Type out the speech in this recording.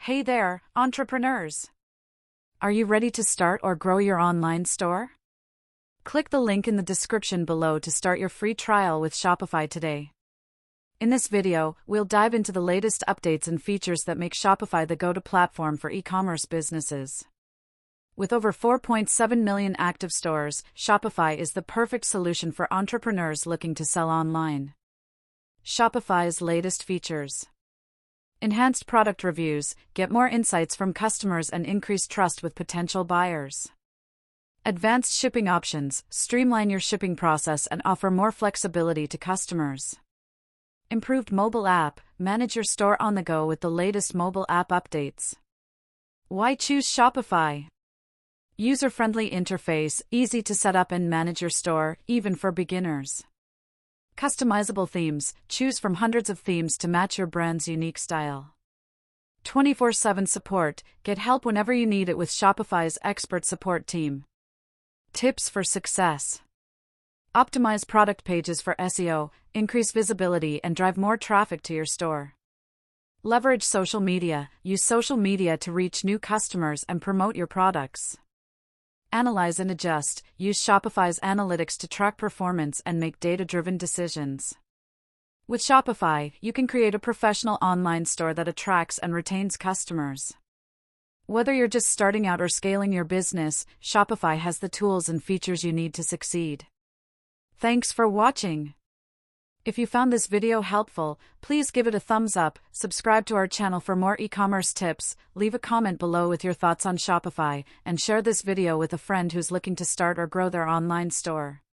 Hey there, entrepreneurs! Are you ready to start or grow your online store? Click the link in the description below to start your free trial with Shopify today. In this video, we'll dive into the latest updates and features that make Shopify the go-to platform for e-commerce businesses. With over 4.7 million active stores, Shopify is the perfect solution for entrepreneurs looking to sell online. Shopify's latest features: enhanced product reviews, get more insights from customers and increase trust with potential buyers. Advanced shipping options, streamline your shipping process and offer more flexibility to customers. Improved mobile app, manage your store on the go with the latest mobile app updates. Why choose Shopify? User-friendly interface, easy to set up and manage your store, even for beginners. Customizable themes, choose from hundreds of themes to match your brand's unique style. 24/7 support, get help whenever you need it with Shopify's expert support team. Tips for success: optimize product pages for SEO, increase visibility and drive more traffic to your store. Leverage social media, use social media to reach new customers and promote your products. Analyze and adjust, use Shopify's analytics to track performance and make data-driven decisions. With Shopify, you can create a professional online store that attracts and retains customers. Whether you're just starting out or scaling your business, Shopify has the tools and features you need to succeed. Thanks for watching. If you found this video helpful, please give it a thumbs up, subscribe to our channel for more e-commerce tips, leave a comment below with your thoughts on Shopify, and share this video with a friend who's looking to start or grow their online store.